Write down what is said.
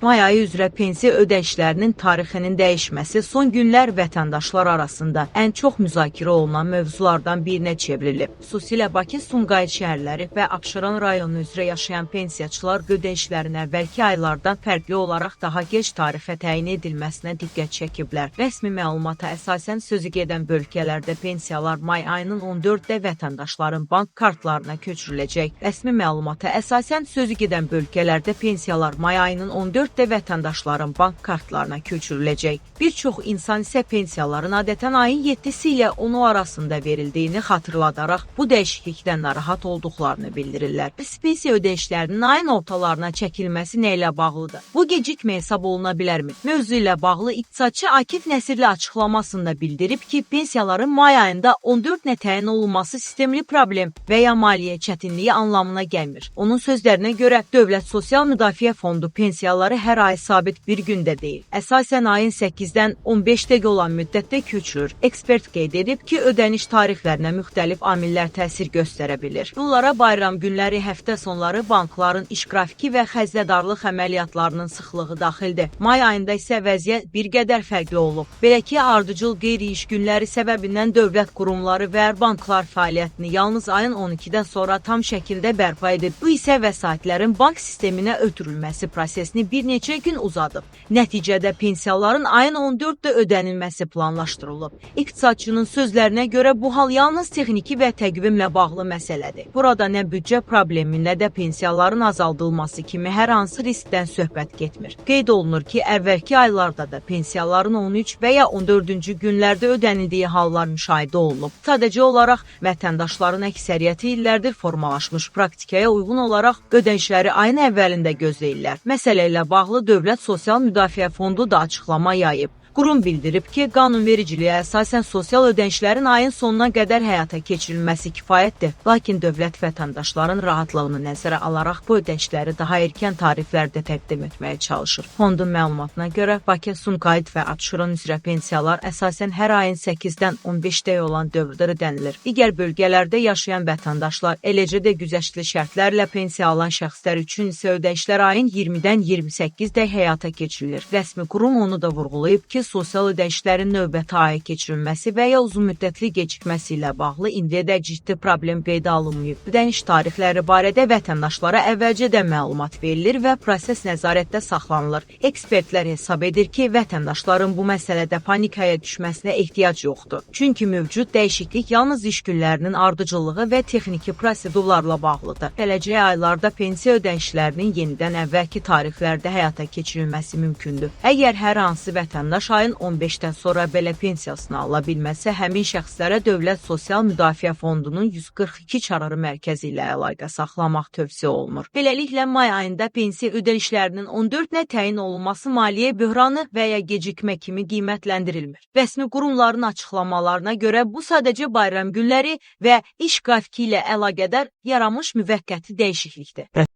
May ayı üzrə pensiya ödəyişlərinin tarixinin dəyişməsi son günlər vətəndaşlar arasında ən çox müzakirə olunan mövzulardan birinə çevrilib. Xüsusilə Bakı, Sumqayıt şəhərləri və Abşeron rayonu üzrə yaşayan pensiyaçılar ödəyişlərin əvvəlki aylardan fərqli olaraq daha gec tarixə təyin edilməsinə diqqət çəkiblər. Rəsmi məlumata əsasən sözügedən bölgələrdə pensiyalar may ayının 14-də vətəndaşların bank kartlarına köçürüləcək. Rəsmi məlumata əsasən sözügedən bölgələrdə pensiyalar may ayının 14 də vətəndaşların bank kartlarına köçürüləcək. Bir çox insan isə pensiyaların adətən ayın 7-si ilə 10-u arasında verildiyini xatırladaraq bu dəyişiklikdən narahat olduqlarını bildirirlər. Pensiya ödəyişlərinin ayın ortalarına çəkilməsi nə ilə bağlıdır? Bu gecikmə hesab oluna bilərmi? Mövzu ilə bağlı iqtisadçı Akif Nəsirli açıqlamasında bildirib ki, pensiyaların may ayında 14-nə təyin olunması sistemli problem və ya maliyyə çətinliyi anlamına gəlmir. Onun sözlərinə görə Dövlət Sosial Müdafiə Fondu pensiyaları hər ay sabit bir gündə deyil. Əsasən ayın 8-dən 15 dəqiqə olan müddətdə köçürür. Ekspert qeyd edib ki, ödəniş tarixlərinə müxtəlif amillər təsir göstərə bilir. Bunlara bayram günləri, həftə sonları bankların iş qrafiki və xəzinədarlıq əməliyyatlarının sıxlığı daxildir. May ayında isə vəziyyət bir qədər fərqli olub. Belə ki, ardıcıl qeyri-iş günləri səbəbindən dövlət qurumları və banklar fəaliyyətini yalnız ayın 12-dən sonra tam şəkildə bərpa edib. Bu isə vəsaitlərin bank sisteminə ötürülməsi prosesini bir neçə gün uzadıb. Nəticədə pensiyaların ayın 14-də ödənilməsi planlaşdırılıb. İqtisadçının sözlərinə görə bu hal yalnız texniki və təqvimlə bağlı məsələdir. Burada nə büdcə problemi, nə də pensiyaların azaldılması kimi hər hansı riskdən söhbət getmir. Qeyd olunur ki, əvvəlki aylarda da pensiyaların 13 və ya 14-cü günlərdə ödənildiyi hallar müşahidə olunub. Sadəcə olaraq vətəndaşların əksəriyyəti illərdir formalaşmış praktikaya uyğun olaraq ödənişləri ayın əvvəlində gözləyirlər. Məsələ ilə bağlı Dövlət Sosial Müdafiə Fondu da açıqlama yayıb. Qurum bildirib ki, qanunvericiliyə əsasən sosial ödənişlərin ayın sonuna qədər həyata keçirilməsi kifayətdir. Lakin dövlət vətəndaşların rahatlığını nəzərə alaraq bu ödənişləri daha erkən tariflərdə təqdim etməyə çalışır. Fondun məlumatına görə Bakı, Sumqayıt və Abşeron üzrə pensiyalar əsasən hər ayın 8-dən 15-dəyə olan dövrdə ödənilir. Digər bölgələrdə yaşayan vətəndaşlar, eləcə də güzəştli şərtlərlə pensiya alan şəxslər üçün isə ödənişlər ayın 20-dən 28-də həyata keçirilir. Rəsmi qurum onu da vurğulayıb ki, sosial ödənişlərin növbəti aya keçirilməsi və ya uzunmüddətli gecikməsi ilə bağlı indiyədək ciddi problem qeydə alınmayıb. Ödəniş tarixləri barədə vətəndaşlara əvvəlcədən məlumat verilir və proses nəzarətdə saxlanılır. Ekspertlər hesab edir ki, vətəndaşların bu məsələdə panikaya düşməsinə ehtiyac yoxdur. Çünki mövcud dəyişiklik yalnız iş günlərinin ardıcıllığı və texniki prosedurlarla bağlıdır. Gələcək aylarda pensiya ödənişlərinin yenidən əvvəlki tarixlərdə həyata keçirilməsi mümkündür. Əgər hər hansı vətəndaş ayın 15-dən sonra belə pensiyasını ala bilməsə, həmin şəxslərə Dövlət Sosial Müdafiə Fondunun 142 çağrı mərkəzi ilə əlaqə saxlamaq tövsiyə olunur. Beləliklə, may ayında pensiya ödənişlərinin 14-nə təyin olunması maliyyə böhranı və ya gecikmə kimi qiymətləndirilmir. Rəsmi qurumların açıqlamalarına görə bu sadəcə bayram günləri və iş qrafiki ilə əlaqədar yaranmış müvəqqəti dəyişiklikdir.